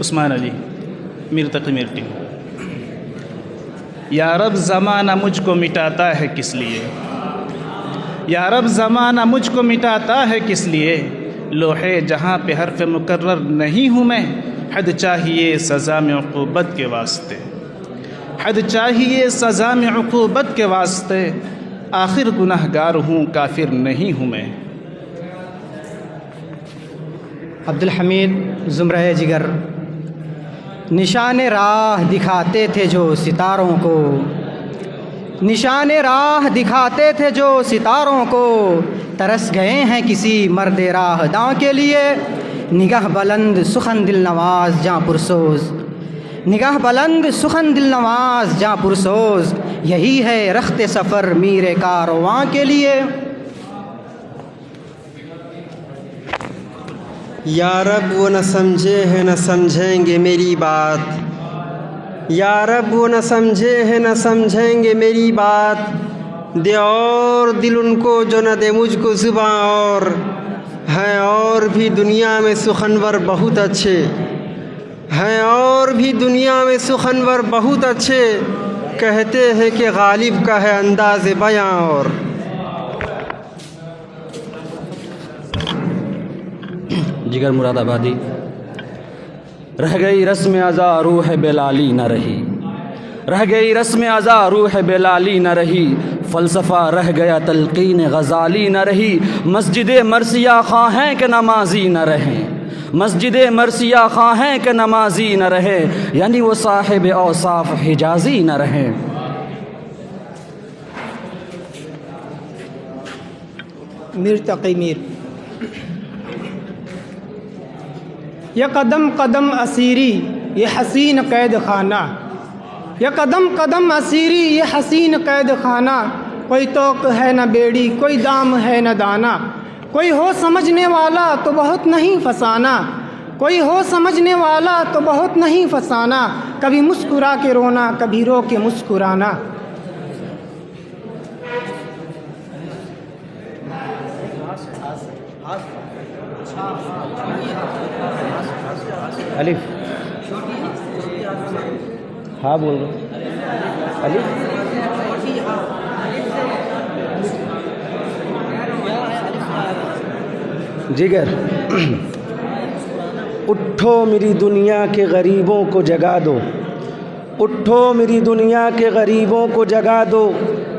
उस्मान अली, मीर तकी Mir team. या रब ज़माना मुझको मिटाता है किस लिए, या रब ज़माना मुझको मिटाता है किस लिए, लोहे जहाँ पे हर्फ मुकर्रर नहीं हूँ मैं, हद चाहिए सज़ा में उक़ूबत के वास्ते, हद चाहिए सज़ा में उक़ूबत के वास्ते, आखिर गुनहगार हूँ काफिर नहीं हूँ मैं। अब्दुल हमीद ज़ुमरा जिगर। निशान राह दिखाते थे जो सितारों को, निशान राह दिखाते थे जो सितारों को, तरस गए हैं किसी मर्द राहदां के लिए, निगाह बुलंद सुखन दिल नवाज जाँ पुरसोज, निगाह बुलंद सुखन दिल नवाज जाँ पुरसोज, यही है रख्ते सफ़र मीर कारवां के लिए। या रब वो न समझे हैं न समझेंगे मेरी बात, या रब वो न समझे हैं न समझेंगे मेरी बात, दे और दिल उनको जो न दे मुझको ज़ुबां, और हैं और भी दुनिया में सुखनवर बहुत अच्छे, हैं और भी दुनिया में सुखनवर बहुत अच्छे, कहते हैं कि गालिब का है अंदाज़ बयां। और जिगर मुरादाबादी। रह गई रस्म अज़ा रूह बेलाली न रही, रह गई रस्म अज़ा रूह बेलाली न रही, फ़लसफ़ा रह गया तलक़ीन गज़ाली न रही, मस्जिद मरसिया ख़ां हैं कि नमाजी न रहें, मस्जिद मरसिया ख़ां हैं कि नमाजी न रहे, यानी वो साहिब औसाफ हिजाज़ी न रहें। मीर तकी मीर। यह कदम कदम असीरी ये हसीन कैद खाना, यह कदम कदम असीरी ये हसीन कैद खाना, कोई तोक है न बेड़ी कोई दाम है न दाना, कोई हो समझने वाला तो बहुत नहीं फसाना, कोई हो समझने वाला तो बहुत नहीं फसाना, कभी मुस्कुरा के रोना कभी रो के मुस्कुराना। अलिफ, हाँ बोल रहा अलिफ। जिगर। उठो मेरी दुनिया के गरीबों को जगा दो, उठो मेरी दुनिया के गरीबों को जगा दो,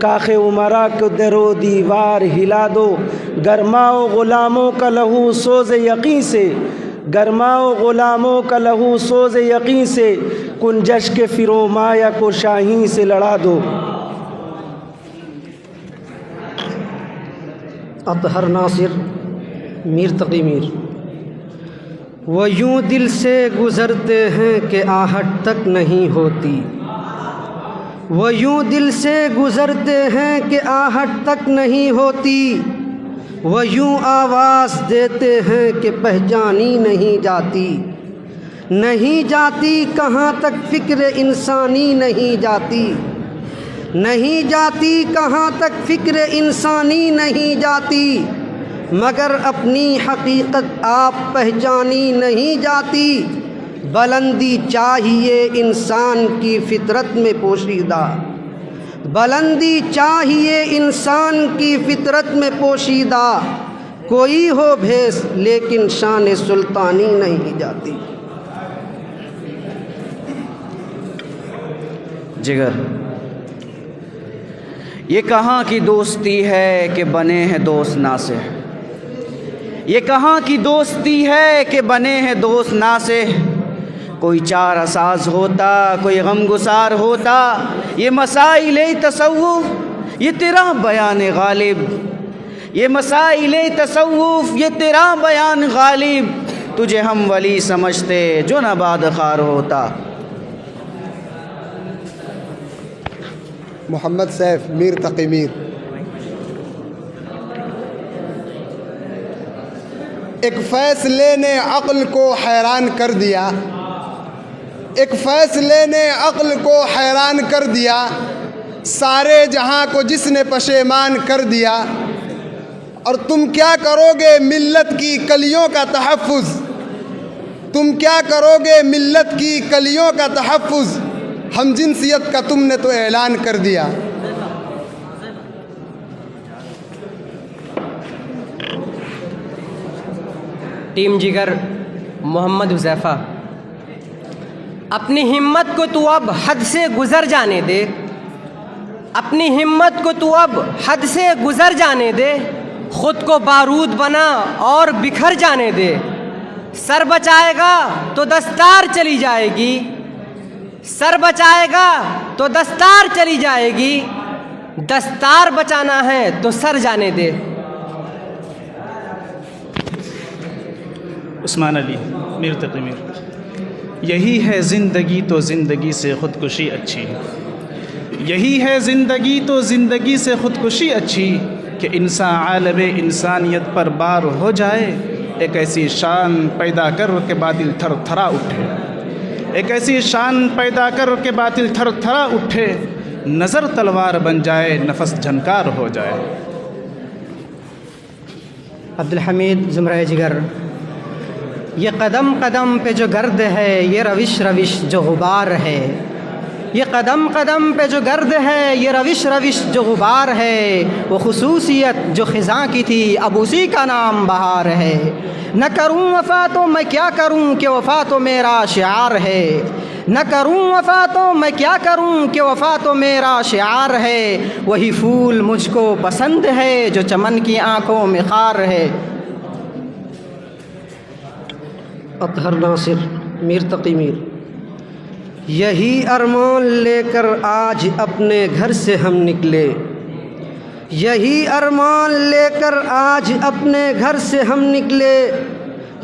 काखे उमरा को दरो दीवार हिला दो, गरमाओ ग़ुलामों का लहू सोज़ यक़ीन से, गरमाओ ग़ुलामों का लहू सोज़ यक़ीन से, कुंजश के फ़िरोमाया को शाहीन से लड़ा दो। अतहर नासिर, मीर तकी मीर। वो यूं दिल से गुज़रते हैं कि आहट तक नहीं होती, वो यूं दिल से गुज़रते हैं कि आहट तक नहीं होती, वो यूं आवाज़ देते हैं कि पहचानी नहीं जाती, नहीं जाती कहाँ तक फ़िक्र इंसानी नहीं जाती, नहीं जाती कहाँ तक फ़िक्र इंसानी नहीं जाती, मगर अपनी हकीकत आप पहचानी नहीं जाती, बुलंदी चाहिए इंसान की फितरत में पोशीदा, बुलंदी चाहिए इंसान की फितरत में पोशीदा, कोई हो भेस लेकिन शान सुल्तानी नहीं जाती। जिगर। ये कहाँ की दोस्ती है कि बने हैं दोस्त नासिह, ये कहाँ की दोस्ती है कि बने हैं दोस्त नासिह, कोई चार असाज होता कोई गमगुसार होता, ये मसाइले तसव्वुफ़ ये तेरा बयान गालिब, ये मसाइले तसव्वुफ़ ये तेरा बयान गालिब, तुझे हम वली समझते जो नबाद खार होता। मोहम्मद सैफ, मीर तकी मीर। एक फ़ैसले ने अक़्ल को हैरान कर दिया, एक फ़ैसले ने अक़्ल को हैरान कर दिया, सारे जहां को जिसने पशेमान कर दिया। और तुम क्या करोगे मिल्लत की कलियों का तहफ़्फ़ुज़, तुम क्या करोगे मिल्लत की कलियों का तहफ़्फ़ुज़, हम जिनसियत का तुमने तो ऐलान कर दिया। टीम जिगर मोहम्मद हुज़ैफ़ा, अपनी हिम्मत को तू अब हद से गुज़र जाने दे, अपनी हिम्मत को तू अब हद से गुज़र जाने दे, ख़ुद को बारूद बना और बिखर जाने दे। सर बचाएगा तो दस्तार चली जाएगी, सर बचाएगा तो दस्तार चली जाएगी, दस्तार बचाना है तो सर जाने दे। उस्मान अली मीर तक़ी मीर। यही है ज़िंदगी तो ज़िंदगी से ख़ुदकुशी अच्छी, यही है ज़िंदगी तो ज़िंदगी से ख़ुदकुशी अच्छी, कि इंसान आलम इंसानियत पर बार हो जाए, एक ऐसी शान पैदा कर के बातिल थर थरा उठे, एक ऐसी शान पैदा कर के बातिल थर थरा उठे, नज़र तलवार बन जाए नफस झनकार हो जाए। अब्दुल हमीद ज़ुमरा जिगर। ये कदम कदम पे जो गर्द है, ये रविश रविश जो गुबार है, ये कदम कदम पे जो गर्द है, ये रविश रविश जो गुबार है, वो खुसूसियत जो ख़िज़ां की थी अब उसी का नाम बहार है। न करूँ वफ़ा तो मैं क्या करूँ कि वफ़ा तो मेरा शिआर है, न करूँ वफ़ा तो मैं क्या करूँ कि वफ़ा तो मेरा शिआर है। वही फूल मुझको पसंद है जो चमन की आँखों में खार है। अतहर नासिर मीर तक़ी मीर। यही अरमान लेकर आज अपने घर से हम निकले, यही अरमान लेकर आज अपने घर से हम निकले,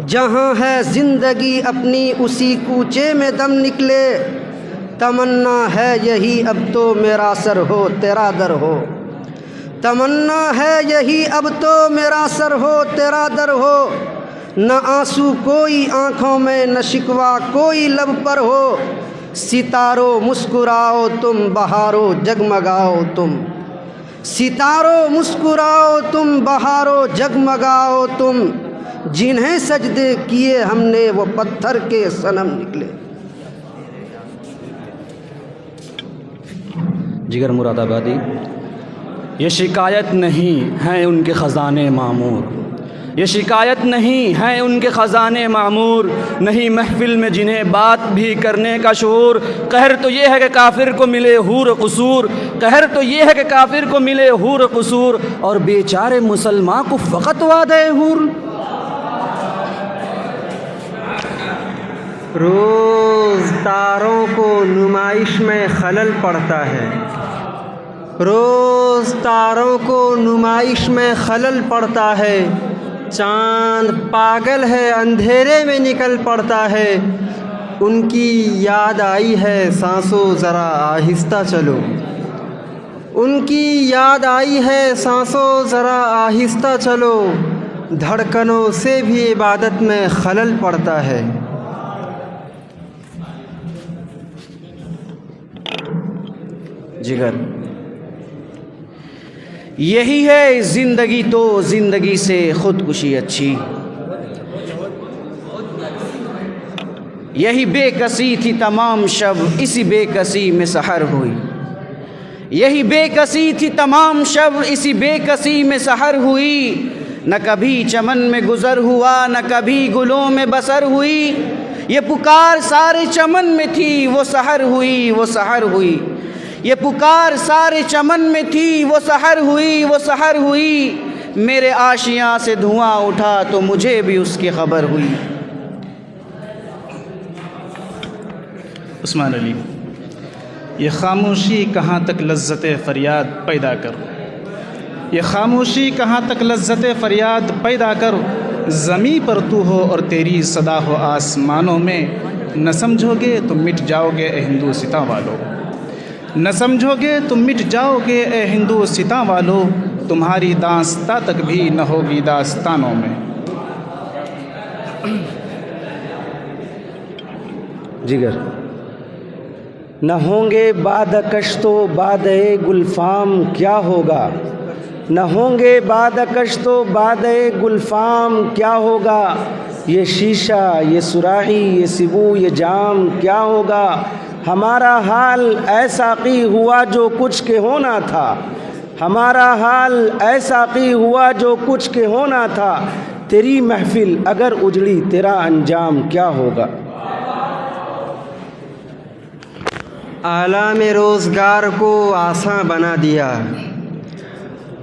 जहाँ है ज़िंदगी अपनी उसी कूचे में दम निकले। तमन्ना है यही अब तो मेरा सर हो तेरा दर हो, तमन्ना है यही अब तो मेरा सर हो तेरा दर हो। न आंसू कोई आँखों में, न शिकवा कोई लब पर हो, सितारों मुस्कुराओ तुम, बहारो जगमगाओ तुम, सितारों मुस्कुराओ तुम, बहारो जगमगाओ तुम। जिन्हें सजदे किए हमने वो पत्थर के सनम निकले। जिगर मुरादाबादी। ये शिकायत नहीं है उनके ख़ज़ाने मामूर, ये शिकायत नहीं है उनके ख़ज़ाने मामूर, नहीं महफ़िल में जिन्हें बात भी करने का शऊर। कहर तो ये है कि काफिर को मिले हूर कसूर, कहर तो ये है कि काफिर को मिले हूर कसूर, और बेचारे मुसलमान को फ़कत वादे हूर। रोज़ तारों को नुमाइश में खलल पड़ता है, रोज़ तारों को नुमाइश में खलल पड़ता है। चाँद पागल है अंधेरे में निकल पड़ता है, उनकी याद आई है सांसों ज़रा आहिस्ता चलो, उनकी याद आई है सांसों ज़रा आहिस्ता चलो। धड़कनों से भी इबादत में खलल पड़ता है। जिगर। यही है ज़िंदगी तो ज़िंदगी से ख़ुदकुशी अच्छी, यही बेकसी थी तमाम शब इसी बेकसी में सहर हुई, यही बेकसी थी तमाम शब इसी बेकसी में सहर हुई। न कभी चमन में गुज़र हुआ, न कभी गुलों में बसर हुई, ये पुकार सारे चमन में थी वो सहर हुई, वो सहर हुई। ये पुकार सारे चमन में थी वो सहर हुई, वो सहर हुई। मेरे आशियाँ से धुआं उठा तो मुझे भी उसकी खबर हुई। उस्मान अली। ये खामोशी कहाँ तक लज्जत फ़रियाद पैदा कर, ये खामोशी कहाँ तक लज्जत फ़रियाद पैदा कर। ज़मीं पर तू हो और तेरी सदा हो आसमानों में, न समझोगे तुम मिट जाओगे ए हिंदू सिता वालों, न समझोगे तुम मिट जाओगे ए हिंदू सिता वालों। तुम्हारी दास्तां तक भी न होगी दास्तानों में। जिगर। न होंगे बाद कश्तो बाद गुलफाम क्या होगा, न होंगे बादकश तो बादे गुलफाम क्या होगा, ये शीशा ये सुराही ये सिबू ये जाम क्या होगा। हमारा हाल ऐसा की हुआ जो कुछ के होना था, हमारा हाल ऐसा की हुआ जो कुछ के होना था। तेरी महफिल अगर उजड़ी तेरा अंजाम क्या होगा। आलाम रोज़गार को आसान बना दिया,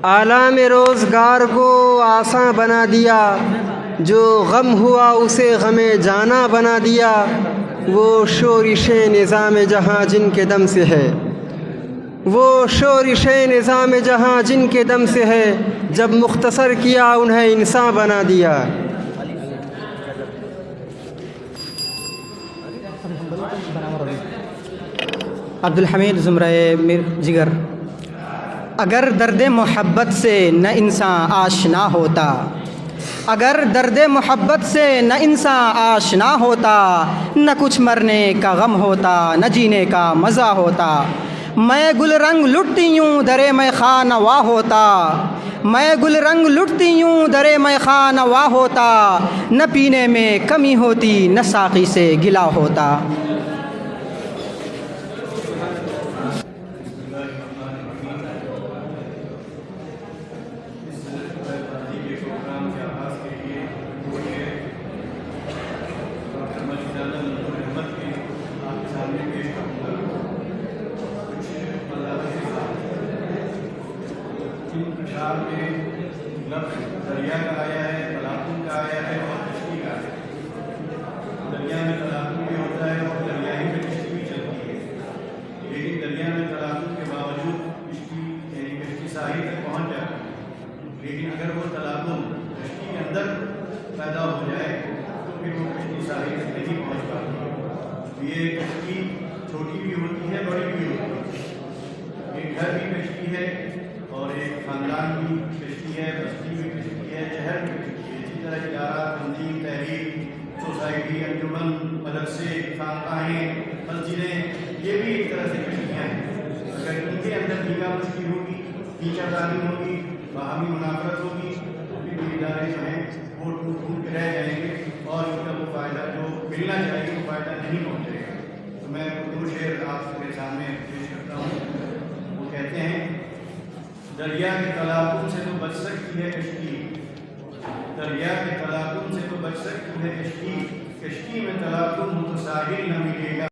आलाम रोज़गार को आसान बना दिया। जो गम हुआ उसे गमे जाना बना दिया। वो शोरिशे निज़ाम जहाँ जिनके दम से है, वो शोरिशे निज़ाम जहाँ जिनके दम से है। जब मुख्तसर किया उन्हें इंसान बना दिया। अब्दुल हमीद ज़ुमरे मीर जिगर। अगर दर्द मोहब्बत से न इंसान आशना होता, अगर दर्द मोहब्बत से न इंसान आशना होता, न कुछ मरने का गम होता न जीने का मज़ा होता। मैं गुल रंग लुटती यूँ दरे मैं खानवा होता, मैं गुल रंग लुटती यूँ दरे मैं खानवा होता। न पीने में कमी होती न साक़ी से गिला होता। दरिया का आया है, तलाकुम का आया है और कश्ती का आया है। दरिया में तलाकुम भी होता है और दरिया ही में कश्ती भी चलती है। लेकिन दरिया में तलाकुम के बावजूद कश्ती यानी कश्ती साहिल तक पहुँच जाती है। लेकिन अगर वो तलाकुम कश्ती के अंदर पैदा हो जाए तो फिर वो कश्ती साहिल तक नहीं पहुँच पाती। ये कश्ती छोटी भी होती है, बड़ी भी होती है। एक घर भी कश्ती है और एक ख़ानदान भी कश्ती है, बस्ती भी कश्ती है, शहर भी कश्ती है। इसी तरह इदारा, तंजीम, तहरीर, सोसाइटी, अंजुमन, मदरसे, खानकाहें, मस्जिदें, ये भी एक तरह से कश्तियाँ हैं। अगर इनके अंदर टीका मुश्किल होगी, टीचादारी होगी, बाहमी मुनाफरत होगी तो फिर ये इदारे जो हैं वो टूट के रह जाएंगे और इनका वो फ़ायदा जो मिलना चाहिए वो फ़ायदा नहीं पहुँचेगा। तो मैं दो शेर आपके सामने पेश करता हूँ। वो कहते हैं, दरिया के तलाकुम से तो बच सकती है कश्ती, दरिया के तलाकुम से तो बच सकती है कश्ती। कश्ती में तलाकुम हो तो साहिल न मिलेगा।